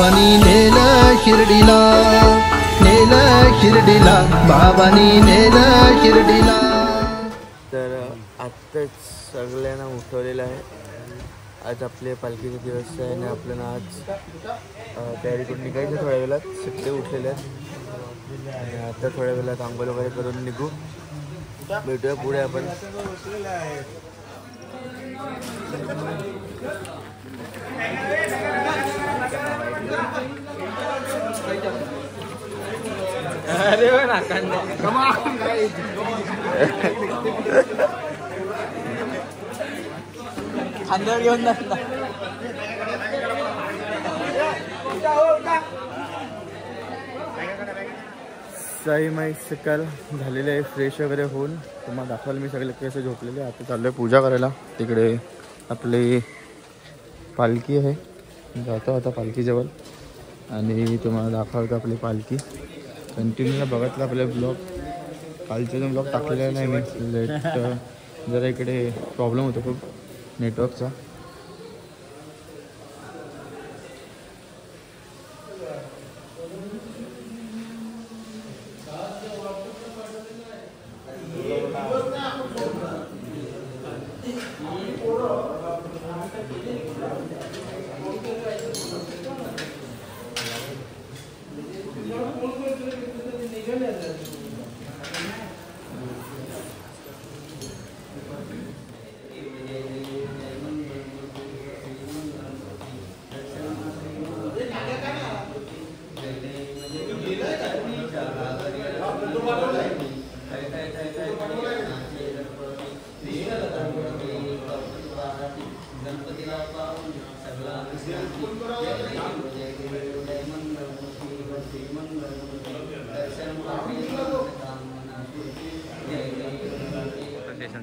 बाबांनी नेलं शिर्डीला, नेलं शिर्डीला, बाबांनी नेलं शिर्डीला. तर आत्ताच सगळ्यांना उठवलेलं आहे. आज आपले पालखीचे दिवस आहे आणि आपल्याला आज तयारी करून निघायचं. थोड्या वेळात सगळे उठलेले आहेत आणि आता थोड्या वेळात आंघोळ वगैरे करून निघू. भेटूया पुढे आपण. अरे ना खांद्यावर घेऊन जात. साई माई सकाळ झालेले आहे. फ्रेश वगैरे होऊन तुम्हाला दाखवायला मी सगळे कसे झोपलेले. आता चाललो आहे पूजा करायला. तिकडे आपली पालखी आहे, जातो आता पालखीजवळ आणि तुम्हाला दाखवतो आपली पालखी. कंटिन्यूला बघितलं आपले ब्लॉग. कालचे जो ब्लॉग टाकलेला नाही मी, लेट जरा इकडे प्रॉब्लेम होतो खूप नेटवर्कचा.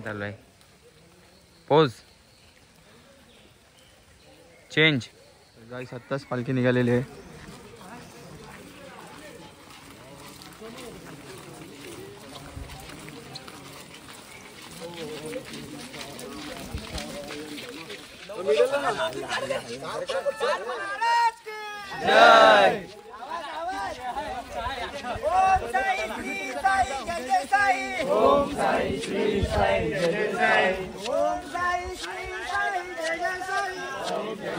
चालू आहे. Pose change. गाईस आत्ताच पालखी निघालेली आहे. जय ओम साई श्री साई जय जय साई. ओम साई श्री साई जय जय साई.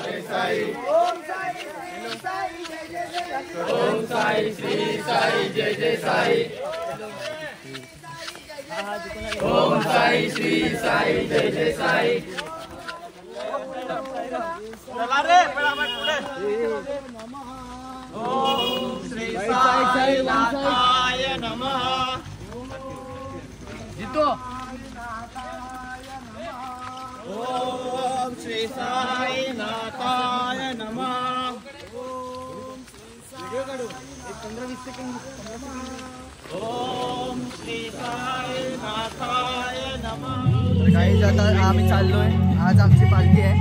जय साई. ओम साई श्री साई जय जय साई. ओम साई श्री साई जय जय साई. ओम साई श्री साई जय जय साई. चला रे बराबर पुढे. ओम श्री साई नाथाय नमः. जितो. ओम श्री साई नाथाय नमः. व्हिडिओ काढू 15-20 सेकंड. ओम श्री साई नाथाय नमः. काही आता आम्ही चाललोय. आज आमची पालखी आहे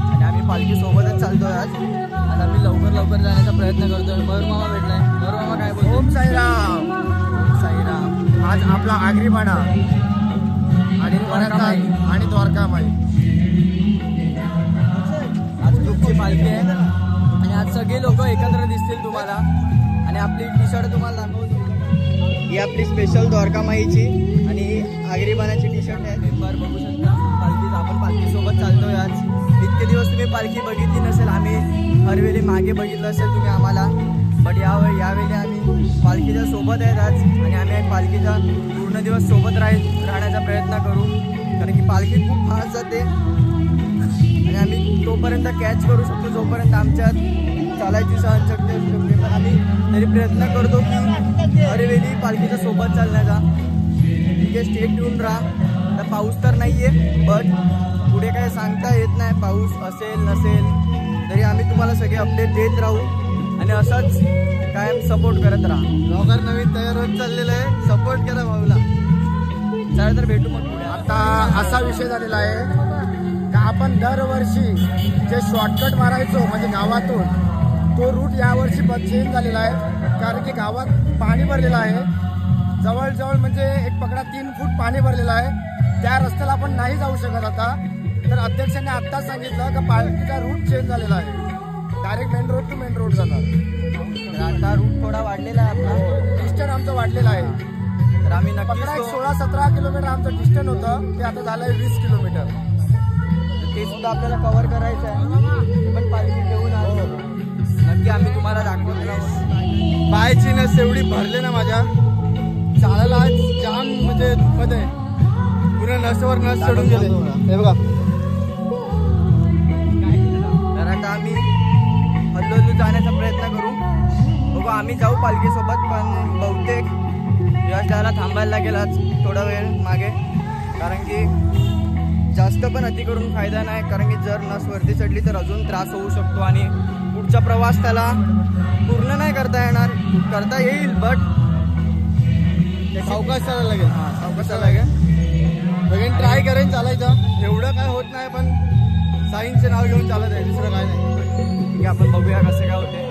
आणि आम्ही पालखी सोबतच चालतोय. आज आम्ही लवकर जाण्याचा प्रयत्न करतोय. मयूर मामा भेटलाय. मयूर मामा काय बोलतो? ओम साईराम. ओम साईराम. आज आपला आगरीपाडा आणि द्वारकामाई. आज ग्रुपची पालखी आहे आणि आज सगळे लोक एकत्र दिसतील तुम्हाला. आणि आपली टी शर्ट तुम्हाला दाखवतो. ही आपली स्पेशल द्वारकामाईची आणि आगरीपाण्याची टी शर्ट आहे. मेंबर बघू शकता. आपण पालखी सोबत चालतोय. आज इतके दिवस तुम्ही पालखी बघितली नसेल. आम्ही हरवेळी मागे बघितलं असेल तुम्ही आम्हाला. बट यावेळी आम्ही पालखीच्या सोबत आहेत आज आणि आम्ही पालखीचा पूर्ण दिवस सोबत राहण्याचा प्रयत्न करू. कारण की पालखी खूप फास्ट जाते आणि आम्ही तोपर्यंत कॅच करू शकतो जोपर्यंत आमच्यात चालायची सहनशक्ती असते. पण आम्ही तरी प्रयत्न करतो की हरवेळी पालखीच्या सोबत चालण्याचा. ठीक आहे, स्टे ट्यून राहा. तर पाऊस तर नाही आहे, बट पुढे काय सांगता येत नाही. पाऊस असेल नसेल तरी आम्ही तुम्हाला सगळे अपडेट देत राहू आणि असंच कायम सपोर्ट करत राहा. ब्लॉगर नवीन तयार होत चाललेलं आहे. सपोर्ट करा भाऊला. चालेल तर भेटू मग पुढे. आता असा विषय झालेला आहे का आपण दरवर्षी जे शॉर्टकट मारायचो म्हणजे गावातून, तो रूट यावर्षी चेंज झालेला आहे. कारण की गावात पाणी भरलेलं आहे. जवळजवळ म्हणजे एक पकडा 3 फूट पाणी भरलेलं आहे. त्या रस्त्याला आपण नाही जाऊ शकत आता. तर अध्यक्षांनी आत्ताच सांगितलं की पालखीचा रूट चेंज झालेला आहे. Direct main road to main road जाणार. तर आता रूट थोडा वाढलेला आहे आपला, डिस्टन्स आमचं वाढलेलं आहे. तर आम्ही नक्कीच 16-17 किलोमीटर आमचं डिस्टन्स होतं, ते आता झालंय 20 किलोमीटर. ते सुद्धा आपल्याला कव्हर करायचं आहे. ते पण पालखी घेऊन आलो, नक्की आम्ही तुम्हाला दाखवतो. पायाची नस एवढी भरले ना माझ्या, चालायला आज जाम म्हणजे दुखत आहे. पुन्हा नसवर नस चढून गेले. हे बघा. तर आता आम्ही हल्लू जाण्याचा प्रयत्न करू. बघू, आम्ही जाऊ पालखीसोबत, पण बहुतेक यश दादाला थांबायला लागेल आज थोडा वेळ मागे, कारण की जास्त पण अति करून फायदा नाही. कारण की जर नस वरती चढली तर अजून त्रास होऊ शकतो आणि पुढचा प्रवास त्याला पूर्ण नाही करता येणार. करता येईल बट सावकाश चालायला लागेल. हां, सावकाश चालायला लागेल. बघेन, ट्राय करेन चालायचं. एवढं काय होत नाही, पण साईंचं नाव घेऊन चालत आहे, दुसरं काय नाही. ठीक आहे, आपण बघूया कसं काय होते.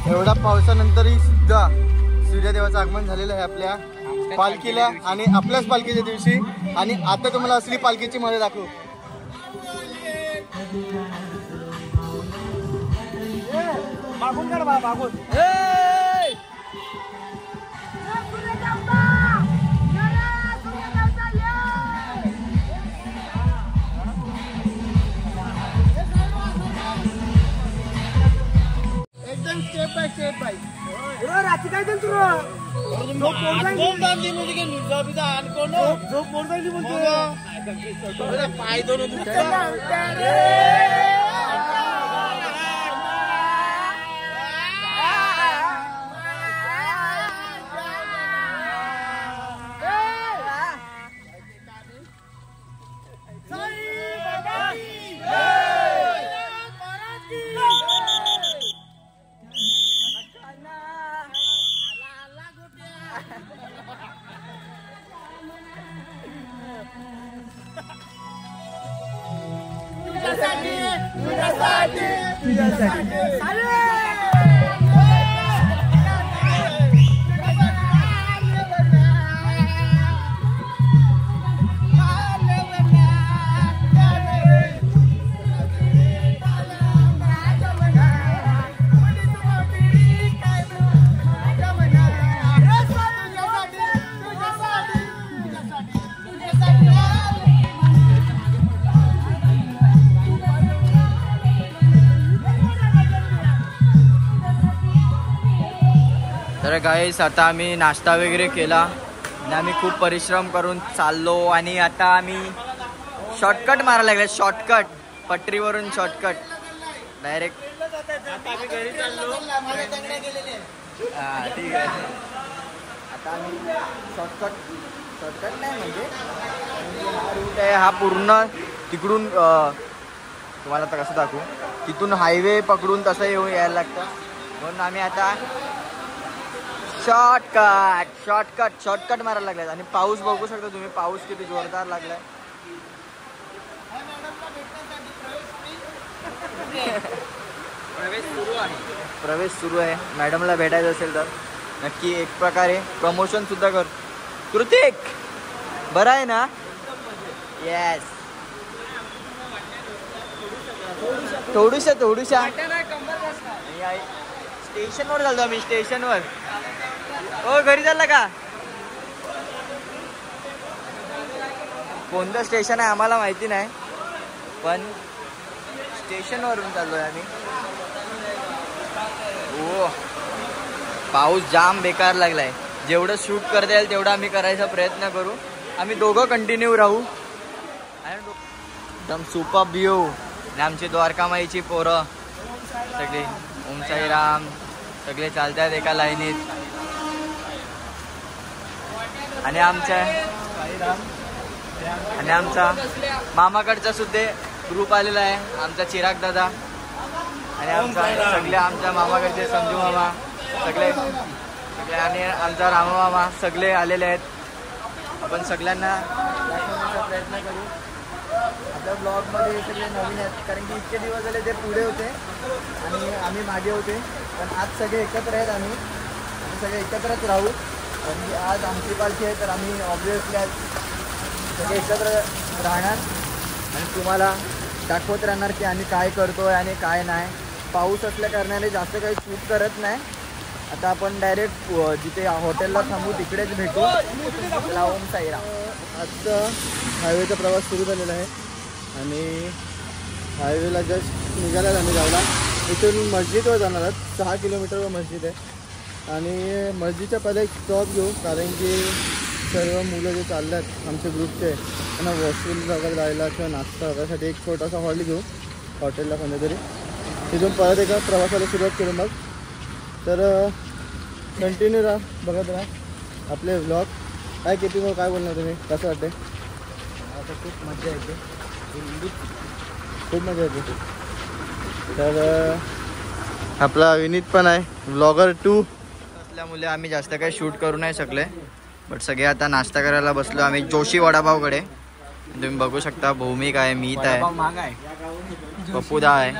एवढ्या पावसानंतरही सुद्धा सूर्यदेवाचं आगमन झालेलं आहे आपल्या पालखीला आणि आपल्याच पालखीच्या दिवशी. आणि आता तुम्हाला असली पालखीची मजा दाखवू. मागून काढ बा, मागून. एकदम स्टेप बाय स्टेप बाय. रात्री काय तू झोप मोड जायची म्हणतो. पाय दोन तर गाईस, आता आम्ही नाश्ता वगैरे केला आणि आम्ही खूप परिश्रम करून चाललो आणि आता आम्ही शॉर्टकट मारायला लागले. शॉर्टकट, पटरीवरून शॉर्टकट डायरेक्ट घरी चाललो. हां, ठीक आहे. आता आम्ही शॉर्टकट नाही म्हणजे हा रूट आहे, हा पूर्ण तिकडून तुम्हाला आता कसं दाखवू, तिथून हायवे पकडून तसं यायला लागतं. म्हणून आम्ही आता शॉर्टकट मारायला लागलाय. आणि पाऊस बघू शकता तुम्ही, पाऊस किती जोरदार लागलाय. प्रवेश सुरू आहे. मॅडमला भेटायचं असेल तर नक्की एक प्रकारे प्रमोशन सुद्धा कर. कृतिक बरं आहे ना? येस. थोडूशा स्टेशनवर चालतो आम्ही, स्टेशनवर. हो, घरी चालला का? कोणतं स्टेशन आहे आम्हाला माहिती नाही, पण स्टेशनवरून चाललोय आम्ही. ओ, पाऊस जाम बेकार लागलाय. जेवढं शूट करता येईल तेवढं आम्ही करायचा प्रयत्न करू. आम्ही दोघं कंटिन्यू राहू. एकदम सुपर व्ह्यू. आणि आमची द्वारकामाईची पोरं सगळे ओम साईराम सगळे चालतात एका लाईनीत. आणि आमचा मामाकडचा सुद्धा ग्रुप आलेला आहे, आमचा चिराग दादा आणि आमच्या मामाकडचे संजू मामा सगळे आणि आमचा रामा मामा सगळे आलेले आहेत. आपण सगळ्यांना दाखवण्याचा प्रयत्न करू. आपल्या ब्लॉगमध्ये सगळे नवीन आहेत, कारण की इतके दिवस झाले ते पुढे होते आणि आम्ही मागे होते. पण आज सगळे एकत्र आहेत, आम्ही सगळे एकत्रच राहू. कारण की आज आमची पालखी आहे, तर आम्ही ऑब्विसली आज सगळे एकत्र राहणार आणि तुम्हाला दाखवत राहणार की आम्ही काय करतो आहे आणि काय नाही. पाऊस असल्या कारणाने जास्त काही शूट करत नाही. आता आपण डायरेक्ट जिथे हॉटेलला थांबू तिकडेच भेटू. चला ओम साईराम. आजचा हायवेचा प्रवास सुरू झालेला आहे आणि हायवेला जस्ट निघाला आम्ही गावला. इथून मस्जिदवर जाणार आहोत. 6 किलोमीटरवर मस्जिद आहे आणि मस्जिदच्या पहिले एक स्टॉप घेऊ, कारण की सर्व मुलं जे चालल्यात आमच्या ग्रुपचे त्यांना वॉशरूम वगैरे जायला किंवा नाश्ता वगैरेसाठी एक छोटासा हॉल घेऊ हॉटेलला कोणत्यातरी. तिथून परत एका प्रवासाला सुरुवात करू. मग तर कंटिन्यू राहा, बघत राहा आपले व्लॉग. काय किती मग काय बोलणार तुम्ही, कसं वाटते? आता खूप मजा येते, खूप मजा येते. तर आपला विनीत पण आहे व्लॉगर 2 असल्यामुळे आम्ही जास्त काही शूट करू नाही शकले. बट सगळे आता नाश्ता करायला बसलो आम्ही जोशी वडापावकडे. तुम्ही बघू शकता भौमिक आहे, मीत आहे, पप्पूदा आहे,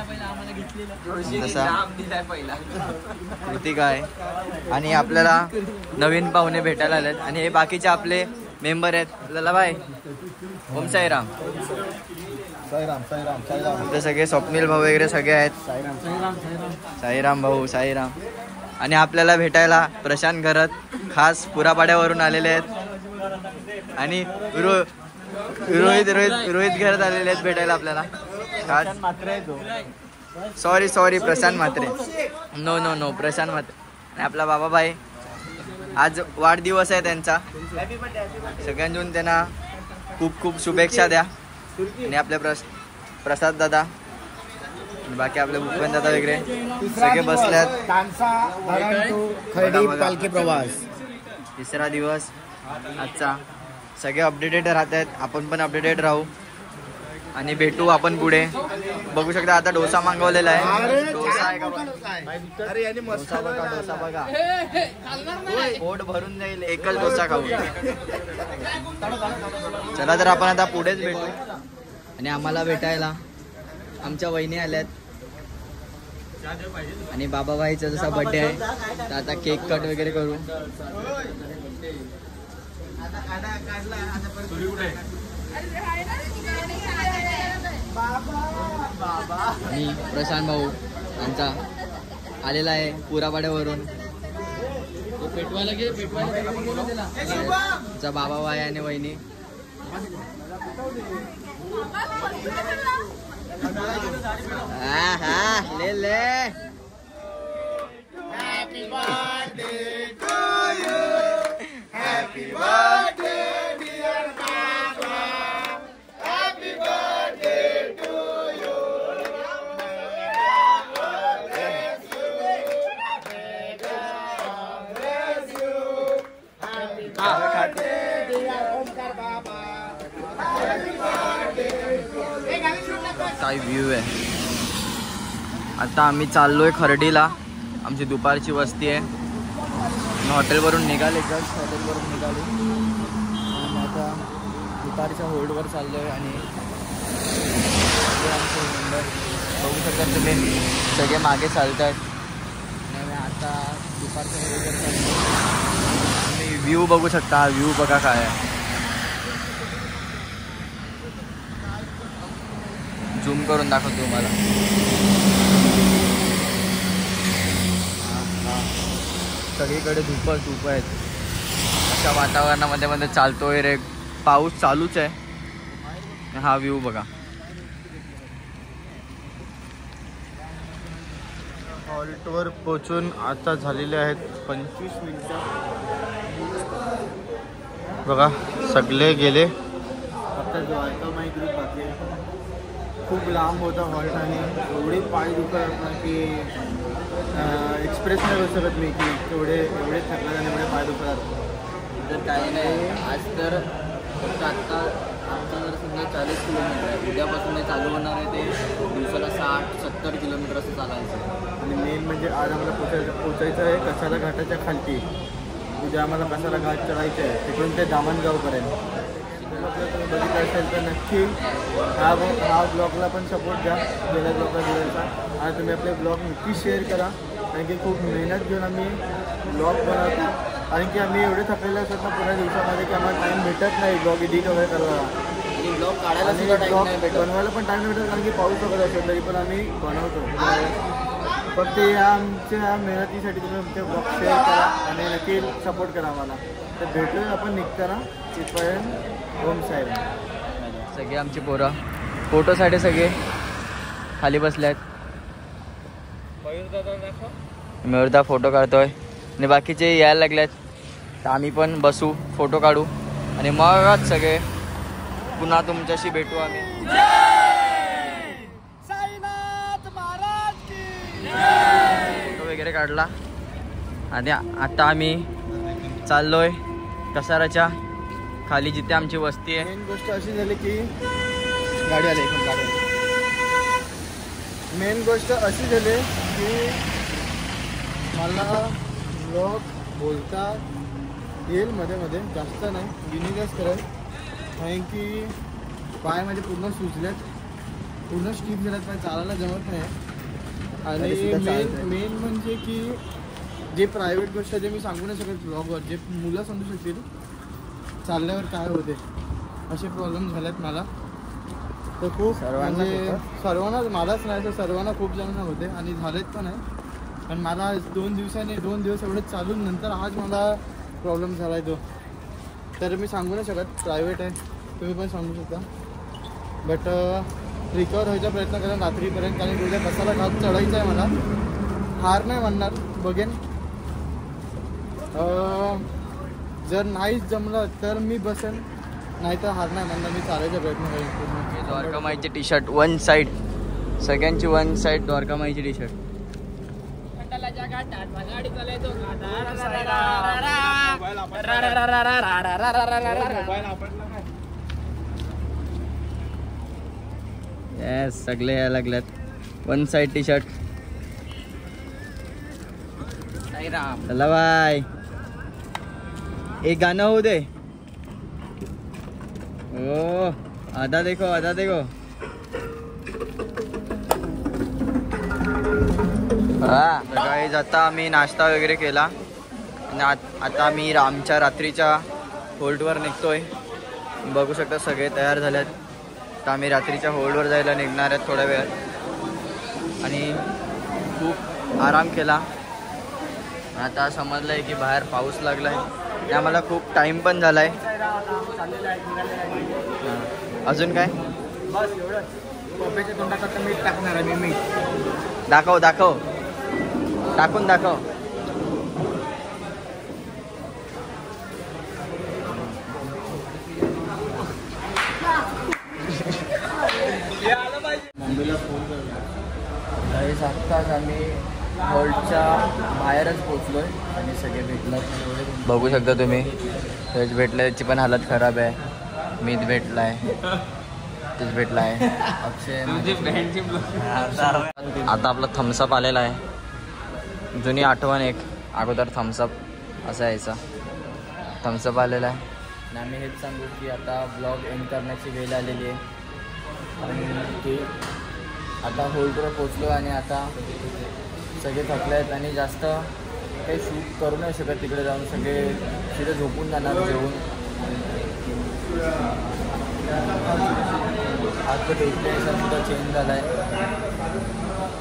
तसा कृतिका आहे आणि आपल्याला नवीन पाहुणे भेटायला आलेत. आणि हे बाकीचे आपले मेंबर आहेत. ललाबाई ओम साईराम. ते सगळे स्वप्नील भाऊ वगैरे सगळे आहेत. साईराम भाऊ साईराम. आणि आपल्याला भेटायला प्रशांत घरत खास पुरापाड्यावरून आलेले आहेत आणि रोहित घरात आलेले आहेत भेटायला आपल्याला खास. सॉरी प्रशांत म्हात्रे. नो प्रशांत म्हात्रे. आणि आपला बाबाबाई आज वाढदिवस आहे त्यांचा. सगळ्यांजून त्यांना खूप खूप शुभेच्छा द्या. आणि आपले प्रसाद दादा, बाकी आपले भूपेन दादा वगैरे सगळे बसल्यात. पालखी प्रवास 3रा दिवस आजचा. सगळे अपडेटेड राहत आहेत, आपण पण अपडेटेड राहू आणि भेटू आपण पुढे. बघू शकता आता डोसा मागवलेला आहे. डोसा आहे का? डोसा बघा, पोट भरून जाईल एकच डोसा खाऊ. चला तर आपण आता पुढेच भेटू. आणि आम्हाला भेटायला आमच्या वहिनी आल्यात आणि बाबाबाईचा जसा बर्थडे आहे तर आता केक कट वगैरे करू. आणि प्रशांत भाऊ आमचा आलेला आहे पुरापाड्यावरून. आमचा बाबाबाई आणि वहिनी. ले Happy birthday to you. Happy birthday dear Baba. Happy birthday to you. Bless you. Happy birthday dear Omkar Baba. Happy birthday to you. काय व्ह्यू आहे. आता आम्ही चाललोय खर्डीला. आमची दुपारची वस्ती आहे. हॉटेलवरून निघाले, जस्ट हॉटेलवरून निघाले आणि आता दुपारच्या होल्डवर चाललो आहे. आणि आमचे मेंबर बघू शकता तुम्ही सगळे मागे चालत आहेत. आणि आता दुपारच्या होल्डवर चाललो. तुम्ही व्ह्यू बघू शकता. हा व्ह्यू बघा काय आहे. झूम करून दाखवतो तुम्हाला. सगळीकडे धूप आहेत. अशा वातावरणामध्ये मध्ये चालतोय रे. पाऊस चालूच आहे. हा व्ह्यू बघा. हॉल्टवर पोचून आता झालेले आहेत 25 मिनिटं. बघा सगळे गेले. आता जो आता माई ग्रुप बाकी आहे. खूप लांब होता हॉल्ट आणि एवढे पाय दुखत ना की एक्सप्रेस नाही करू शकत मी की एवढे थकले आणि एवढे पाय दुखतात. तर काही नाही, आज तर फक्त आत्ता आमचा जर समजा 40 किलोमीटर आहे, उद्यापासून ते चालू होणार आहे ते दिवसाला 60-70 किलोमीटर असं चालायचं. आणि मेन म्हणजे आज आम्हाला पोचायचं आहे कसारा घाटाच्या खालती. उद्या आम्हाला कसारा घाट चढायचं आहे, तिकडून ते दामणगावपर्यंत. तुम्ही बघितलं असेल तर नक्की हा ब्लॉगला पण सपोर्ट द्या, गेल्या ब्लॉगला दिलेला. आणि तुम्ही आपले ब्लॉग नक्की शेअर करा, कारण की खूप मेहनत घेऊन आम्ही ब्लॉग बनवतो. कारण की आम्ही एवढे थकलेले असतात ना पुऱ्या दिवसामध्ये की आम्हाला टाईम भेटत नाही ब्लॉग एडिट वगैरे करायला. आणि ब्लॉग काढायला आणि सुद्धा टाईम ब्लॉग नाही भेटत. बनवायला पण टाईम भेटत, कारण की पाऊस वगैरे असेल तरी पण आम्ही बनवतो. फक्त या आमच्या मेहनतीसाठी तुम्ही आमचे ब्लॉग शेअर करा आणि नक्की सपोर्ट करा आम्हाला. तर भेटूया आपण निघताना तिथपर्यंत. ओम साहेब. सगळे आमची पोरं फोटोसाठी सगळे खाली बसले आहेत. मयूरदा फोटो काढतोय आणि बाकीचे यायला लागलेत, तर आम्ही पण बसू फोटो काढू आणि मगच सगळे पुन्हा तुमच्याशी भेटू आम्ही. फोटो वगैरे काढला आणि आता आम्ही चाललोय कसाराच्या खाली जिथे आमची वस्ती आहे. मेन गोष्ट अशी झाली की गाडी आली एक गाडी. मेन गोष्ट अशी झाली की मला ब्लॉग बोलता येईल मध्ये मध्ये, जास्त नाही, गिनीगच करेल. कारण की पाय माझे पूर्ण सुजलेत, पूर्ण स्टीप झाल्यात, पाय चालायला जमत नाही. आणि मेन म्हणजे की जे प्रायव्हेट गोष्ट जे मी सांगू नाही शकत ब्लॉगवर, जे मुलं समजू शकतील चालल्यावर काय होते, असे प्रॉब्लेम झालेत मला. तर खूप म्हणजे सर्वांनाच, मलाच नाही तर सर्वांना खूप जणांना होते आणि झालेत पण आहे. पण मला 2 दिवस एवढे चालून नंतर आज मला प्रॉब्लेम झाला आहे तो. तर मी सांगू नाही शकत, प्रायव्हेट आहे, तुम्ही पण सांगू शकता. बट रिकवर व्हायचा प्रयत्न करेन रात्रीपर्यंत, कारण की उद्या कसाला घाट चढायचा आहे मला. हार नाही म्हणणार, बघेन. जर नाहीच जमलं तर मी बसेन, नाही तर हार नाही म्हणणार, मी चालायचा प्रयत्न करेन. द्वारकामाईचे टी शर्ट वन साईड, सगळ्यांची वन साईड द्वारकामाईची टी शर्ट. येस, सगळे यायला लागल्यात वन साईड टी शर्ट. चला बाय, एक गाणं होऊ दे. ओ आधा देखो, आधा देखो. सकाळी आता आम्ही नाश्ता वगैरे केला आणि आता आम्ही आमच्या रात्रीच्या होल्डवर निघतोय. बघू शकता सगळे तयार झालेत. तर आम्ही रात्रीच्या होल्डवर जायला निघणार आहेत थोड्या वेळात. आणि खूप आराम केला. आता समजलं आहे की बाहेर पाऊस लागला आहे आणि आम्हाला खूप टाईम पण झाला आहे. अजून काय बस एवढंच. पप्याच्या तोंडात आता मीठ टाकणार आहे मी. दाखव दाखव, टाकून दाखव. मम्मीला फोन करणार. आत्ताच आम्ही हॉल्टच्या बाहेरच पोचलोय आणि सगळे भेटलात. बघू शकता तुम्ही, तेच भेटल्याची पण हालत खराब आहे. मीत भेटलाय, तेच भेटलाय, अक्षय. आता आपला थम्सअप आलेला आहे. जुनी आठवण एक, अगोदर थम्सअप असा यायचा. थम्सअप आलेला आहे आणि आम्ही हेच सांगू की आता ब्लॉग एंड करण्याची वेळ आलेली आहे. आणि ते आता होल्डवर पोचलो आणि आता सगळे थकले आहेत आणि जास्त काही शूट करू नाही शकत. तिकडे जाऊन सगळे तिथे झोपून जाणार जेवून. आजचं डेस्टिनेशन सुद्धा चेंज झालं आहे.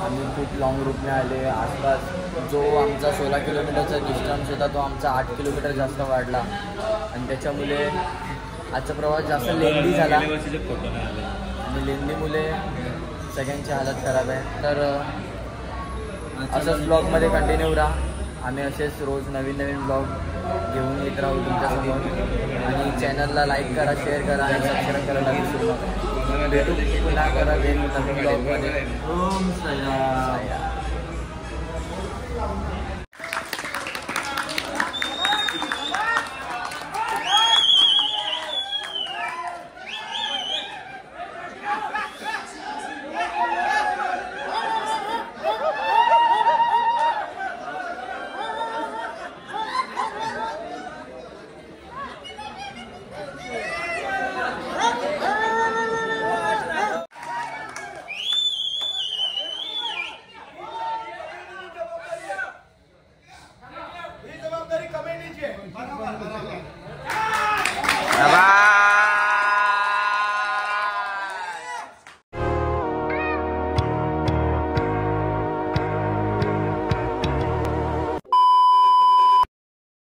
आम्ही खूप लॉंग रूटने आले. आसपास जो आमचा 16 किलोमीटरचा डिस्टन्स होता तो आमचा 8 किलोमीटर जास्त वाढला आणि त्याच्यामुळे आजचा प्रवास जास्त लेंदी झाला आणि लेंदीमुळे सगळ्यांची हालत खराब आहे. तर असंच ब्लॉगमध्ये कंटिन्यू राहा. आम्ही असेच रोज नवीन नवीन ब्लॉग घेऊन येत राहू तुमच्यासमोर. आणि चॅनलला लाईक करा, शेअर करा आणि सबस्क्राईब करायला विसरू नका. भेटू पुन्हा करा नवीन ब्लॉगमध्ये. ओम साईराम. जबाबदारी कमिटीची आहे.